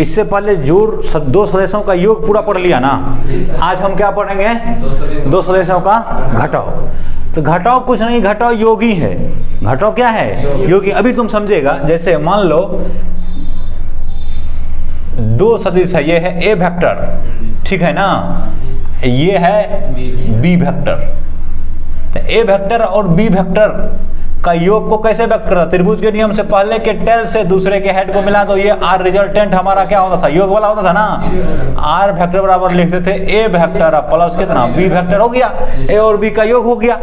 इससे पहले जोड़ दो सदिशों का योग पूरा पढ़ लिया ना। आज हम क्या पढ़ेंगे? दो सदिशों का घटाव। तो घटाव कुछ नहीं, घटाव योगी है। घटाव क्या है? योगी। अभी तुम समझेगा। जैसे मान लो दो सदिश है, ये है ए वेक्टर, ठीक है ना, ये है बी वेक्टर। तो ए वेक्टर और बी वेक्टर का योग को कैसे व्यक्त करता? त्रिभुज के नियम से पहले के टेल से दूसरे के हेड को मिला दो, ये आर रिजल्टेंट हमारा क्या होता था? योग वाला होता था ना। आर वेक्टर बराबर लिखते थे ए वेक्टर प्लस कितना? बी वेक्टर हो गया, ए और बी का योग हो गया।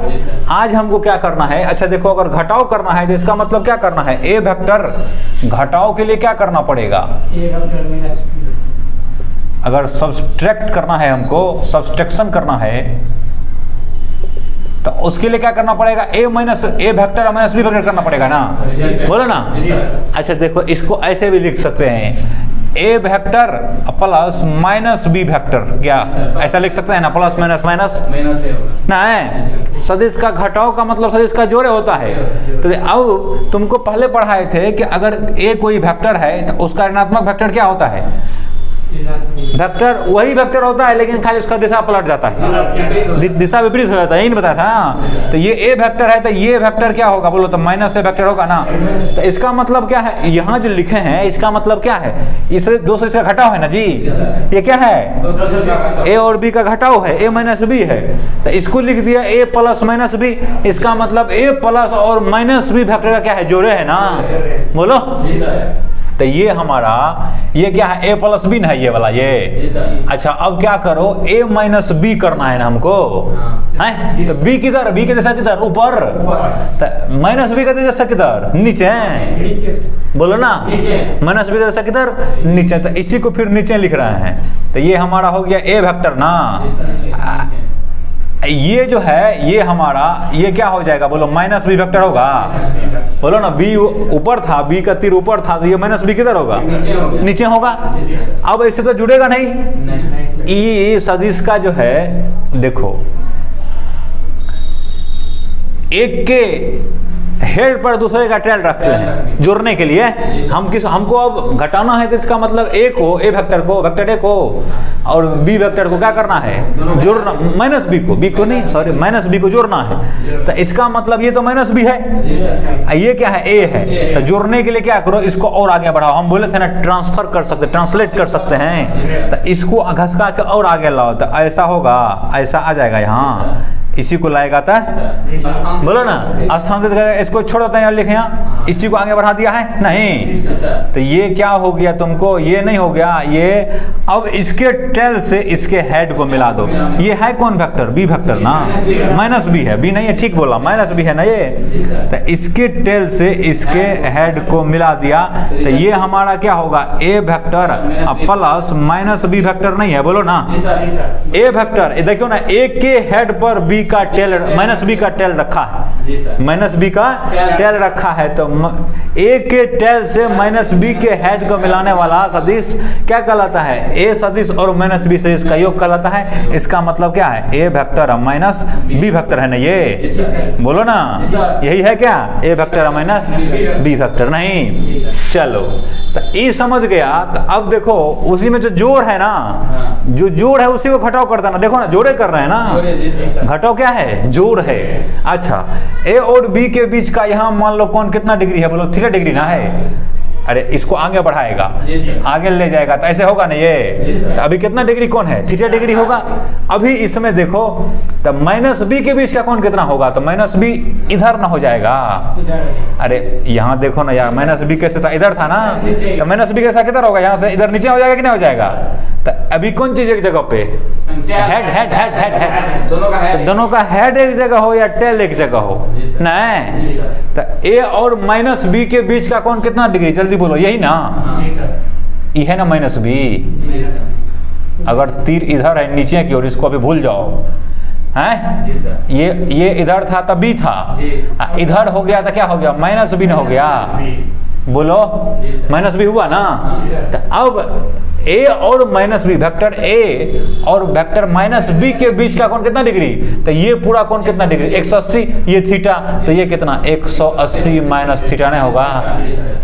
आज हमको क्या करना है? अच्छा देखो, अगर घटाव करना है तो इसका मतलब क्या करना है? ए वेक्टर घटाव के लिए क्या करना पड़ेगा? अगर सब्सट्रैक्ट करना है हमको, सब्सट्रैक्शन करना है, तो उसके लिए क्या करना पड़ेगा? ए वेक्टर माइनस बी वेक्टर करना पड़ेगा ना। बोलो ना। अच्छा देखो, इसको ऐसे भी लिख सकते हैं, A vector plus minus B vector. क्या ऐसा लिख सकते हैं ना? प्लस माइनस माइनस ना है। सदिश का घटाव का मतलब सदिश का जोड़े होता है। तो अब तुमको पहले पढ़ाए थे कि अगर ए कोई वेक्टर है तो उसका ऋणात्मक वेक्टर क्या होता है? वेक्टर वही वेक्टर होता है, लेकिन खाली उसका दिशा पलट जाता है, दिशा विपरीत हो जाता है। यही नहीं बताया था। तो ये ए वेक्टर है तो ये वेक्टर क्या होगा? बोलो तो माइनस ए वेक्टर होगा ना। तो इसका मतलब क्या है? यहाँ जो लिखे हैं इसका मतलब क्या है? इससे दो से इसका घटाव है ना जी। ये क्या है? ए और बी का घटाव है, ए माइनस बी है। तो इसको लिख दिया ए प्लस माइनस बी। इसका मतलब ए प्लस और माइनस बी वेक्टर का क्या है? जोड़े है ना। बोलो। तो ये हमारा ये क्या है? ए प्लस बी ना है ये वाला ये। अच्छा अब क्या करो? ए माइनस बी करना है ना हमको, है? तो बी किधर? बी के जैसा किधर? ऊपर। तो माइनस बी का जैसा किधर? नीचे। बोलो ना। माइनस बी का जैसा किधर? नीचे। तो इसी को फिर नीचे लिख रहे हैं। तो ये हमारा हो गया ए वेक्टर ना। ये जो है ये हमारा ये क्या हो जाएगा? बोलो माइनस बी वेक्टर होगा। बोलो ना। बी ऊपर था, बी का तीर ऊपर था, तो ये माइनस बी किधर होगा? नीचे होगा। अब ऐसे तो जुड़ेगा नहीं। ये सदिश का जो है देखो, एक के हेड पर दूसरे का टेल रखते हैं जोड़ने के लिए। हमको अब घटाना है तो इसका मतलब ए को, ए वेक्टर को, वेक्टर ए को और बी वेक्टर को क्या करना है? जोड़ना। माइनस बी को नहीं, सॉरी, माइनस बी को जोड़ना है। तो इसका मतलब ये तो माइनस बी है, ये क्या है? ए है। तो जोड़ने के लिए क्या करो? इसको और आगे बढ़ाओ। हम बोले थे ना ट्रांसफर कर सकते, ट्रांसलेट कर सकते हैं। तो इसको घसका के और आगे लाओ तो ऐसा होगा, ऐसा आ जाएगा यहाँ। इसी को लाएगा था। बोलो ना। स्थानांतरित इसको छोड़ देते हैं, लिखे यहाँ, इसी को आगे बढ़ा दिया है नहीं। तो ये क्या हो गया तुमको? ये नहीं हो गया ये। अब इसके टेल से इसके हेड को मिला दो। ये है कौन वेक्टर? बी वेक्टर ना। माइनस बी है, बी नहीं है, ठीक बोला, माइनस बी है ना ये। तो इसके टेल से इसके हेड को मिला दिया। तो ये हमारा क्या होगा? A vector plus minus B vector नहीं है। बोलो ना। ए वेक्टर देखो ना, ए के हेड पर बी का टेल, माइनस बी का टेल रखा है, माइनस बी का टेल रखा है। तो ए के टेल से माइनस बी के हेड को मिलाने वाला सदिश क्या कहलाता है? ए सदिश और माइनस बी सदिश का योग कहलाता है। इसका मतलब क्या है? ए वेक्टर माइनस बी वेक्टर है ना ये। बोलो ना। यही है क्या? ए वेक्टर माइनस बी वेक्टर नहीं। चलो तो ये समझ गया। तो अब देखो उसी में जो जोड़ है ना, जो जोड़ है उसी को घटाव कर देना। देखो ना, जोड़े कर रहे हैं ना। घटाव क्या है? जोड़ है। अच्छा ए और बी के बीच का यहाँ मान लो कौन कितना डिग्री है? बोलो थीटा डिग्री ना है। अरे इसको आगे बढ़ाएगा, आगे ले जाएगा तो ऐसे होगा ना ये। तो अभी कितना डिग्री कौन है? थीटा डिग्री होगा। अभी इसमें देखो तो माइनस बी के बीच का कौन कितना होगा? तो माइनस बी इधर ना हो जाएगा। अरे यहाँ देखो ना यार, माइनस बी कैसे था? इधर था ना। तो माइनस बी कैसा किधर होगा? यहाँ से इधर नीचे हो जाएगा कि नहीं हो जाएगा? तो अभी कौन चीज एक जगह पे? Head head head head head. दोनों का हेड एक जगह हो या टेल एक जगह हो? नहीं। तो ए और माइनस बी के बीच का कौन कितना डिग्री? जल्दी बोलो। यही ना। ये है ना माइनस बी। अगर तीर इधर है नीचे की ओर, इसको अभी भूल जाओ हैं। ये इधर था तब बी था, इधर हो गया तो क्या हो गया? माइनस बी न हो गया। बोलो, माइनस बी हुआ ना। तो अब ए और माइनस बी, वेक्टर ए और वेक्टर माइनस बी के बीच का कोण कितना डिग्री? तो ये पूरा कोण कितना डिग्री? 180, ये थीटा, तो ये कितना 180 माइनस थीटा नहीं होगा?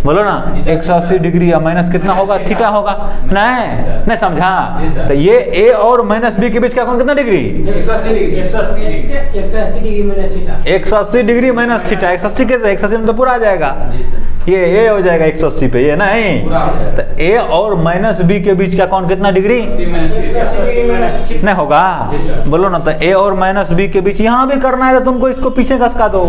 बोलो ना, 180 डिग्री या माइनस कितना होगा? थीटा होगा। नहीं समझा? तो ये ए और माइनस बी के बीच का कोण कितना डिग्री? 180 degree minus theta. 180 कैसे? 180 में तो पूरा आ जाएगा, ये ए हो जाएगा 180 पे, ये नहीं। तो ए और माइनस बी के बीच का कोण कितना डिग्री? नहीं होगा? बोलो ना। तो ए और माइनस बी के बीच यहाँ भी करना है तो तुमको इसको पीछे खसका दो,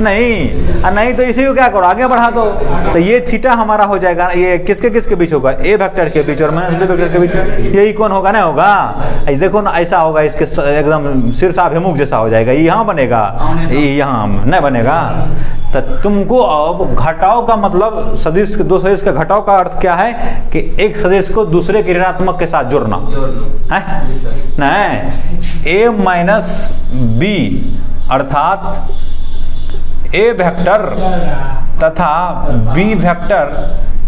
नहीं तो इसी को क्या करो, आगे बढ़ा दो। तो ये थीटा हमारा हो जाएगा, ये किसके किसके बीच होगा? ए वेक्टर के बीच और माइनस बी वेक्टर के बीच, यही कोण होगा, नहीं होगा? देखो ना, ऐसा होगा, इसके एकदम शीर्षाभिमुख जैसा हो जाएगा, ये यहाँ बनेगा, ये यहाँ नहीं बनेगा। तो तुमको अब घटाव का मतलब, सदिश, दो सदिश का घटाव का अर्थ क्या है कि एक सदिश को दूसरे के ऋणात्मक के साथ जोड़ना है। नहीं, ए माइनस बी अर्थात ए वेक्टर तथा बी वेक्टर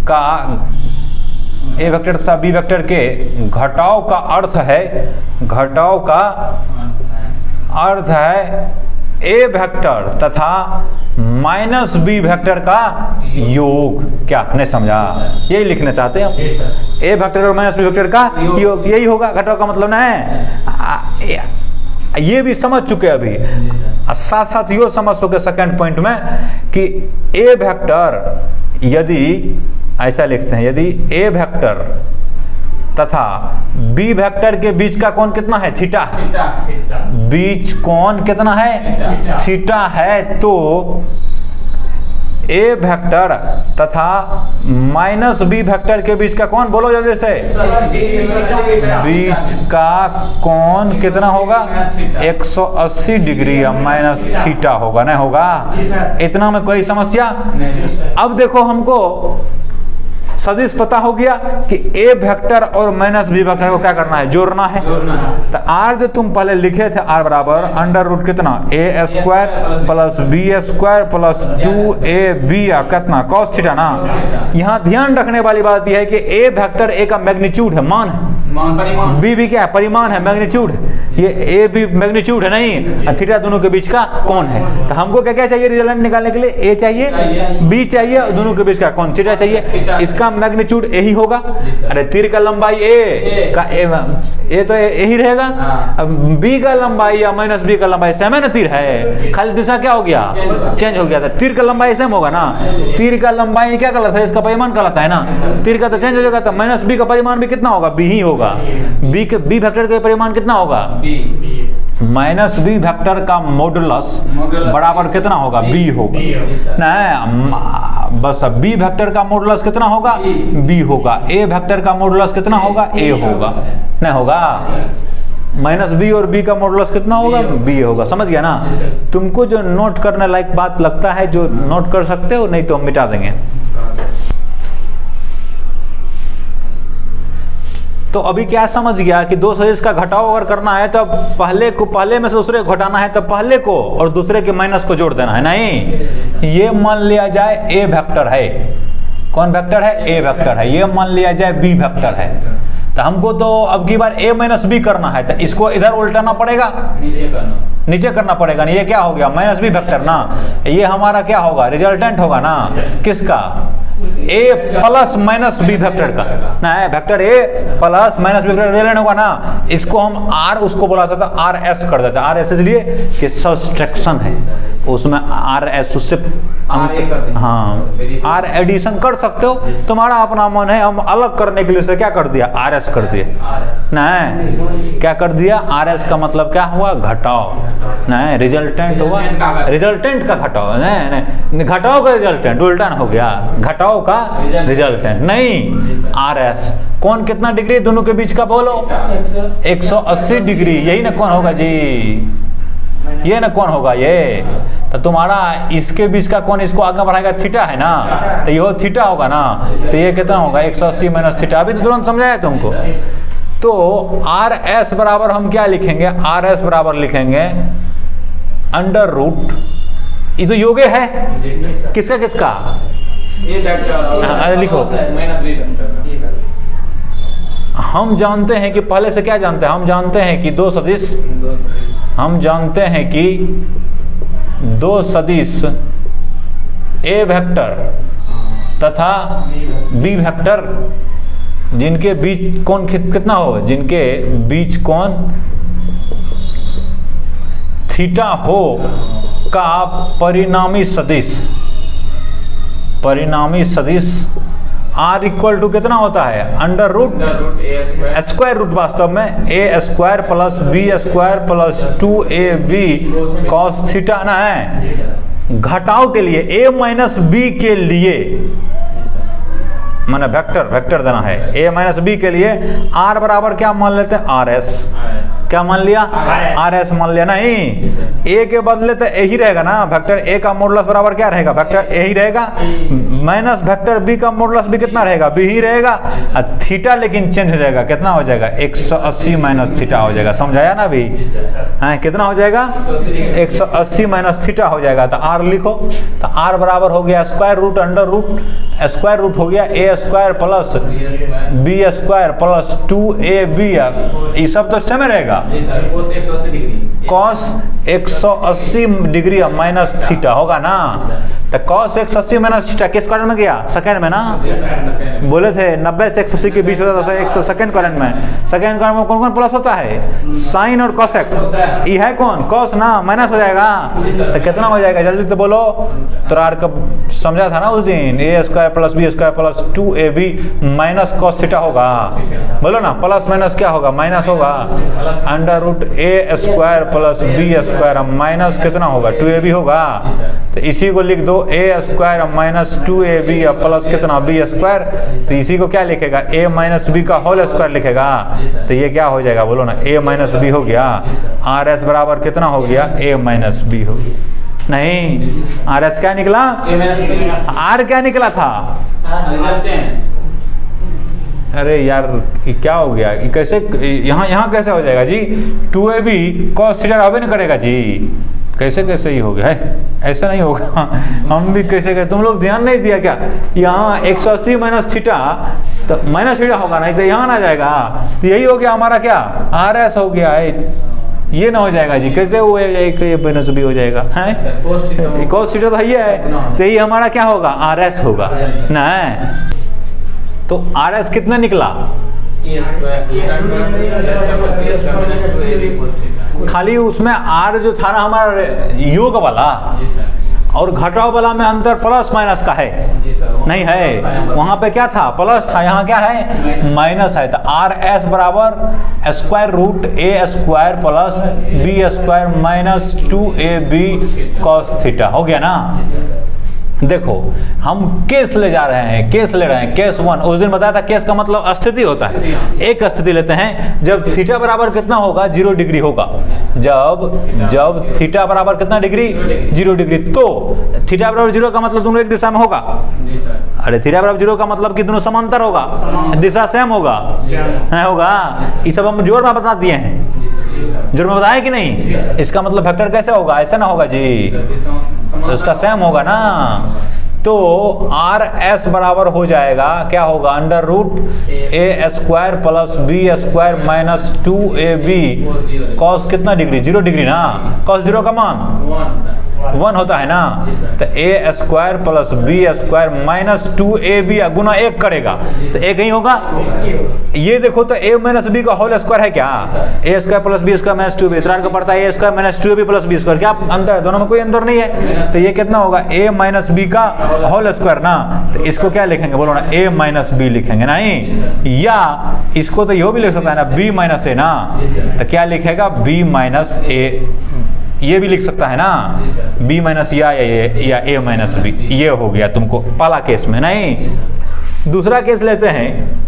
का, ए वेक्टर तथा बी वेक्टर के घटाव का अर्थ है, घटाव का अर्थ है ए वेक्टर तथा माइनस बी वेक्टर का योग। क्या नहीं समझा? यही लिखना चाहते हैं हम, ए वेक्टर और माइनस बी वेक्टर का योग, यही होगा घटाव का मतलब। नहीं, ये भी समझ चुके अभी, साथ साथ यो समझ चुके सेकंड पॉइंट में कि ए वेक्टर, यदि ऐसा लिखते हैं, यदि ए वेक्टर तथा बी वेक्टर के बीच का कोण कितना है? थीटा। बीच कोण कितना है? थीटा है। तो ए वेक्टर तथा माइनस बी वेक्टर के बीच का कोण, बोलो जल्दी से, बीच का कोण कितना होगा? 180 डिग्री या माइनस थीटा होगा, नहीं होगा? इतना में कोई समस्या? अब देखो, हमको सदिश पता हो गया कि ए वेक्टर और माइनस बी वेक्टर को क्या करना है? जोड़ना है। तो आर जो तुम पहले लिखे थे, आर बराबर अंडर रूट कितना? A square plus B square plus 2ab कितना? कॉस थीटा ना। यहाँ ध्यान रखने वाली बात यह है कि ए वेक्टर ए का मैग्नीट्यूड है, मान है, बी भी क्या है? परिमाण है, मैग्नीट्यूड। ये ए भी मैग्नीट्यूड है, नहीं, थीटा दोनों के बीच का कोण है। तो हमको क्या क्या चाहिए रिजल्टेंट निकालने के लिए? ए चाहिए, बी चाहिए, और दोनों के बीच का कोण थीटा चाहिए। इसका मैग्नीट्यूड यही होगा। अरे तीर का लंबाई ए का, ए तो यही रहेगा। अब बी का लंबाई या माइनस बी का लंबाई सेम है ना, तीर है, खाली दिशा क्या हो गया? चेंज हो गया था। तीर का लंबाई सेम होगा ना, तीर का लंबाई क्या कहलाता है? इसका परिमाण कहलाता है ना। तीर का तो चेंज हो जाएगा, तो माइनस बी का परिमाण भी कितना होगा? बी ही होगा। बी वेक्टर का परिमाण कितना होगा? माइनस बी वेक्टर का मॉडुलस बराबर कितना होगा? बी होगा। नहीं, बस बी वेक्टर का मॉडुलस कितना होगा? बी होगा। ए वेक्टर का मॉडुलस कितना होगा? ए होगा, नहीं होगा? माइनस बी और बी का मॉडुलस कितना होगा? बी होगा। समझ गया ना? तुमको जो नोट करने लायक बात लगता है, जो नोट कर सकते हो, नहीं तो हम मिटा देंगे। तो अभी क्या समझ गया कि दो सदिश का घटाव अगर करना है तो पहले में से दूसरे को घटाना है, तो पहले को और दूसरे के माइनस को जोड़ देना है। नहीं, ये मान लिया जाए ए वेक्टर है, कौन वेक्टर है? ए वेक्टर है। ये मान लिया जाए बी वेक्टर है। तो हमको तो अब की बार ए माइनस बी करना है, तो इसको इधर उल्टाना पड़ेगा, नीचे करना पड़ेगा। ये क्या हो गया? माइनस बी वेक्टर ना। ये हमारा क्या होगा? रिजल्टेंट होगा ना, किसका? A plus minus B vector का ना, vector A plus minus B vector resultant होगा ना। इसको हम आर, उसको बोलाता था आर एस कर देता। आर एस इसलिए कि सब्सट्रैक्शन है, उसमें आर एस, उससे हाँ आर एडिशन कर सकते हो, तुम्हारा अपना मन है। हम अलग करने के लिए से क्या कर दिया? आर एस कर दिया। नहीं, क्या कर दिया? आर एस का मतलब क्या हुआ? घटाव। नहीं, रिजल्टेंट हुआ, रिजल्टेंट का घटाव। नहीं, घटाव का रिजल्टेंट उल्टा हो गया, घटाव का रिजल्टेंट। नहीं, आर एस कौन कितना डिग्री दोनों के बीच का? बोलो, 180 डिग्री। यही ना कौन होगा जी? ये ना कौन होगा? ये तो तुम्हारा इसके बीच का कौन इसको आगे बढ़ाएगा? थीटा है ना, तो ये थीटा होगा ना। तो ये कितना होगा? 180 माइनस थीटा। अभी तो तुरंत समझाया तुमको। तो आर एस बराबर हम क्या लिखेंगे? आर एस बराबर लिखेंगे अंडर रूट, ये तो योगे है, किसका किसका? ए वेक्टर लिखो। Minus B vector. हम जानते हैं कि पहले से क्या जानते हैं, हम जानते हैं कि दो सदिश, हम जानते हैं कि दो सदिश ए वेक्टर तथा बी वेक्टर जिनके बीच कोण कितना हो, जिनके बीच कोण थीटा हो का परिणामी सदिश आर इक्वल टू कितना होता है, अंडर रूट स्क्वायर रूट, वास्तव में A square plus B square plus 2ab cos theta ना है। घटाव के लिए ए माइनस बी के लिए माने वेक्टर देना है, ए माइनस बी के लिए आर बराबर क्या मान लेते हैं, आर एस। क्या मान लिया, आर एस मान लिया। नहीं, ए के बदले तो यही रहेगा ना, वेक्टर ए का मॉडुलस बराबर क्या रहेगा, वेक्टर ए ही रहेगा, माइनस वेक्टर बी का मॉडुलस भी कितना रहेगा, बी ही रहेगा। थीटा लेकिन चेंज हो जाएगा, कितना हो जाएगा, 180 माइनस थीटा हो जाएगा। समझाया ना अभी, हाँ कितना हो जाएगा, 180 माइनस थीटा हो जाएगा। तो आर लिखो, तो आर बराबर हो गया square root under root square root हो गया ए square plus B square plus 2ab, ये सब तो सेम रहेगा। कॉस 180 डिग्री माइनस थीटा होगा ना, तो कॉस 180 माइनस थीटा किस करंट में गया, सेकंड में ना, बोले थे 90 से 180 के बीच होता है, 100 सेकंड करंट में। सेकंड करंट में कौन कौन प्लस होता है, साइन और कॉसेक, ये है कौन, कॉस ना, माइनस हो जाएगा। तो कितना हो जाएगा, जल्दी तो बोलो। तो आर का समझा था ना उस दिन, A square plus B square plus 2ab minus cos theta होगा, बोलो ना, प्लस माइनस क्या होगा, माइनस होगा, अंडर रूट ए square plus B square minus कितना होगा, 2ab होगा। तो इसी को लिख दो, A square minus 2ab plus कितना, बी स्क्वायर। तो इसी को क्या लिखेगा, ए माइनस बी का होल स्क्वायर लिखेगा। तो ये क्या हो जाएगा, बोलो ना, ए माइनस बी हो गया। आर एस बराबर कितना हो गया, ए माइनस बी हो गया। नहीं, आर एस क्या निकला, आर क्या निकला था, अरे यार ये क्या हो गया, ये कैसे यहाँ कैसे हो जाएगा जी, 2ab cos थीटा होबे नहीं करेगा जी, कैसे ही हो गया है, ऐसा नहीं होगा। हम भी कैसे तुम लोग ध्यान नहीं दिया क्या, यहाँ 180 माइनस थीटा तो माइनस थीटा होगा, नहीं तो यहाँ ना जाएगा। तो यही हो गया हमारा क्या, आर एस हो गया है, ये ना हो जाएगा जी, कैसे हुए एक माइनस बी हो जाएगा, cos थीटा तो है, तो यही हमारा क्या होगा, आर एस होगा ना। तो आर एस कितना निकला, खाली उसमें आर जो था ना हमारा योग वाला और घटाव वाला में अंतर प्लस माइनस का है, नहीं है, वहां पे क्या था, प्लस था, यहाँ क्या है, माइनस है। तो आर एस बराबर स्क्वायर रूट ए square plus B square minus 2ab cos theta हो गया ना। देखो हम केस ले जा रहे हैं, केस ले रहे हैं, केस 1। उस दिन बताया था केस का मतलब स्थिति होता है। एक स्थिति लेते हैं जब थीटा बराबर कितना होगा, 0 डिग्री होगा। जब थीटा बराबर कितना डिग्री, 0 डिग्री, तो थीटा बराबर 0 का मतलब दोनों एक दिशा में होगा। अरे थीटा बराबर 0 का मतलब कि दोनों समांतर होगा, दिशा सेम होगा, नहीं होगा। ये सब हम जोर में बता दिए हैं, जोर में बताया कि नहीं। इसका मतलब वेक्टर कैसे होगा, ऐसा ना होगा जी, तो इसका सेम होगा ना। तो आर एस बराबर हो जाएगा, क्या होगा, अंडर रूट ए square plus B square minus 2ab cos कितना डिग्री, 0 डिग्री ना। कॉस 0 का मान 1 होता है ना। तो A square plus B square minus 2ab गुना 1 करेगा तो 1 ही होगा। ये देखो तो a माइनस बी का होल स्क्वायर है क्या, a square plus B square minus 2b, इतना का पड़ता है a square minus 2ab plus B square, क्या अंतर है, दोनों में कोई अंतर नहीं है। तो ये कितना होगा, a माइनस बी का होल स्क्वायर ना। तो इसको क्या लिखेंगे, बोलो ना, a माइनस बी लिखेंगे, नहीं, या इसको तो यो भी लिख सकता है ना, b माइनस ए ना। तो क्या लिखेगा, b माइनस ए, ये भी लिख सकता है ना, b माइनस या a माइनस बी। ये हो गया तुमको पहला केस में। नहीं, दूसरा केस लेते हैं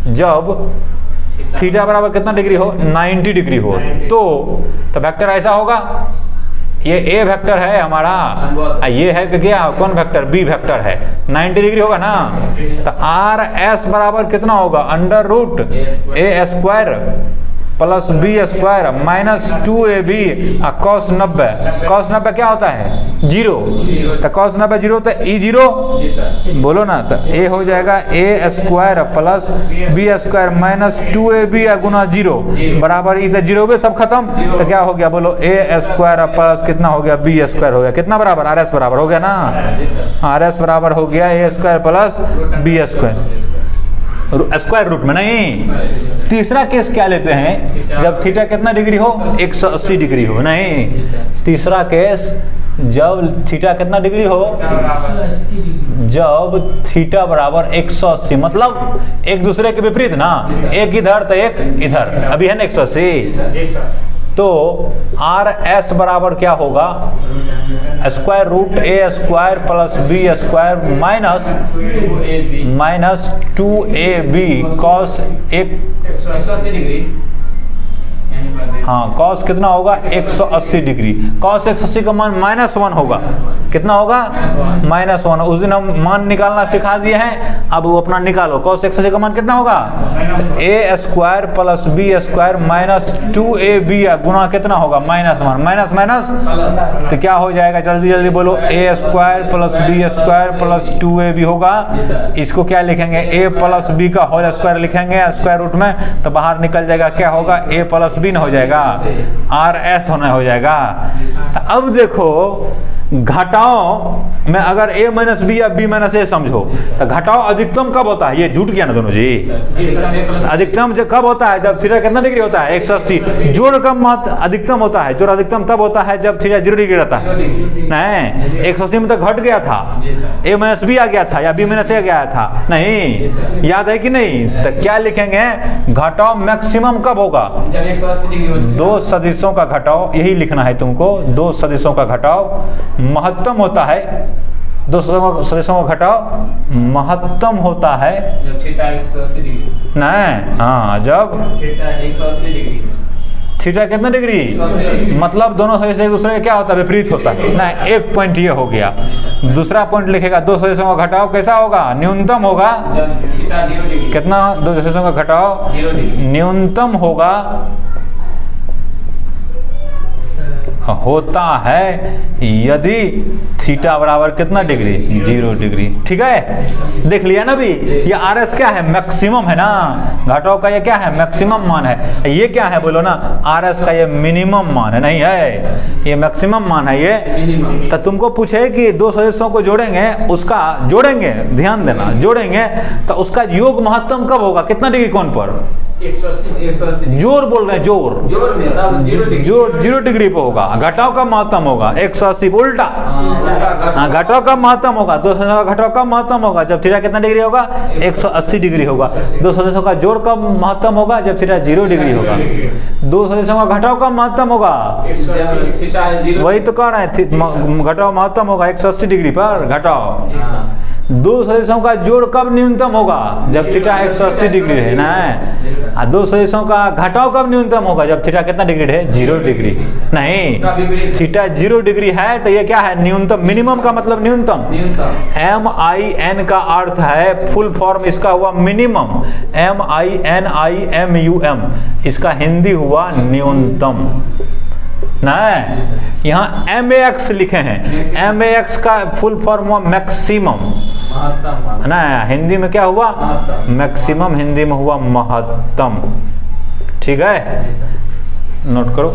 जब थीटा बराबर कितना डिग्री हो, 90 डिग्री हो। तो वेक्टर ऐसा होगा, ये a वेक्टर है हमारा, ये है कि क्या, कौन वेक्टर, b वेक्टर है, 90 डिग्री होगा ना। तो आर एस बराबर कितना होगा, अंडर रूट ए square plus B square minus 2ab cos 90। cos 90 क्या होता है? जीरो। तो cos 90 जीरो तो ई जीरो जी सर। बोलो ना, तो ए हो जाएगा a square plus B square minus 2ab गुना जीरो बराबर ई। तो जीरो पे सब खत्म, तो क्या हो गया बोलो? ए स्क्वायर प्लस कितना हो गया? बी स्क्वायर हो गया। कितना बराबर? आर एस बराबर हो गया ना? जी सर। आर एस बराबर हो गया ए square plus B square, square root में नहीं। तीसरा केस क्या लेते हैं? जब थीटा कितना डिग्री हो? 180 डिग्री हो। नहीं, तीसरा केस जब थीटा कितना डिग्री हो? जब थीटा बराबर 180, मतलब एक दूसरे के विपरीत ना, एक इधर तो एक इधर, अभी है ना 180। तो आर एस बराबर क्या होगा? स्क्वायर रूट ए square plus B square minus 2ab cos 180 degree. हाँ, कॉस कितना होगा? 180 डिग्री। कॉस 180 का मान -1 होगा। कितना होगा? -1। उस दिन हम मान निकालना सिखा दिए हैं, अब वो अपना निकालो। कॉस 180 का मान कितना होगा? A square plus B square minus 2ab गुना कितना होगा? -1। माइनस माइनस तो क्या हो जाएगा? जल्दी जल्दी बोलो। A square plus B square plus 2ab होगा। इसको क्या लिखेंगे? ए प्लस बी का होल स्क्वायर लिखेंगे स्क्वायर रूट में, तो बाहर निकल जाएगा। क्या होगा? ए प्लस बी हो जाएगा, आर एस होना हो जाएगा। तो अब देखो, घटाओ में अगर a माइनस बी या b माइनस ए समझो, तो घटाओ अधिकतम कब होता है? ये झूठ किया ना दोनों जी। अधिकतम जब कब होता है? जब थीटा कितना डिग्री होता है? 180। जोड़ कब अधिकतम होता है? जोड़ अधिकतम तब होता है जब थीटा 0 डिग्री रहता है। नहीं, 180 में तो घट गया था, a माइनस बी आ गया था या b माइनस ए गया था। नहीं, याद है कि नहीं? तो क्या लिखेंगे? घटाओ मैक्सिमम कब होगा? जब 180 डिग्री हो। दो सदिशों का घटाओ, यही लिखना है तुमको। दो सदिशों का घटाओ महत्तम होता है। दो सदिशों का घटाओ महत्तम होता है जब थीटा 180 डिग्री। नहीं, हाँ, जब थीटा 180 डिग्री। थीटा कितना डिग्री? मतलब दोनों सदिश एक दूसरे का क्या होता है? विपरीत होता है। नहीं, एक पॉइंट ये हो गया। दूसरा पॉइंट लिखेगा, दो सदिशों का घटाओ कैसा होगा? न्यूनतम होगा। जब थीटा 0 डिग्री। कितना? दो सदिशों का घटाओ 0 डिग्री। न्यूनतम होता है यदि थीटा बराबर कितना डिग्री? 0 डिग्री। ठीक है, देख लिया ना भी। ये आर एस क्या है? मैक्सिमम है ना। घटाओ का ये क्या है? मैक्सिमम मान है। ये क्या है बोलो ना? आर एस का ये मिनिमम मान है। नहीं है, ये मैक्सिमम मान है ये। तो तुमको पूछे कि दो सदस्यों को जोड़ेंगे, उसका जोड़ेंगे, ध्यान देना, जोड़ेंगे तो उसका योग महत्तम कब होगा? कितना डिग्री कोण पर? 180। जोर बोल रहे हैं, जोर। जोर में तब 0 डिग्री। जोर 0 डिग्री पे होगा। घटाव का महत्तम होगा 180 उल्टा। हाँ, घटाव का महत्तम होगा, दो सदस्यों का घटाव का महत्तम होगा जब थीटा कितना डिग्री होगा? 180 डिग्री होगा। दो सदस्यों का जोड़ कब महत्तम होगा? जब थीटा 0 डिग्री होगा। दो सदस्यों का घटाव कब महत्तम होगा? वही तो कह रहे हैं, घटाव महत्तम होगा 180 डिग्री पर। घटाव दो सदिशों का जोड़ कब न्यूनतम होगा? जब थीटा 180 डिग्री है ना। दो सदिशों का घटाव कब न्यूनतम होगा? जब थीटा कितना डिग्री है? 0 डिग्री। नहीं, थीटा 0 डिग्री है तो ये क्या है? न्यूनतम। मिनिमम का मतलब न्यूनतम। MIN का अर्थ है, फुल फॉर्म इसका हुआ मिनिमम। MINIMUM इसका हिंदी हुआ न्यूनतम। नहीं, यहाँ MAX लिखे हैं। MAX का फुल फॉर्म हुआ मैक्सिमम ना। हिंदी में क्या हुआ? मैक्सिमम। हिंदी में हुआ महत्तम। ठीक है, नोट करो।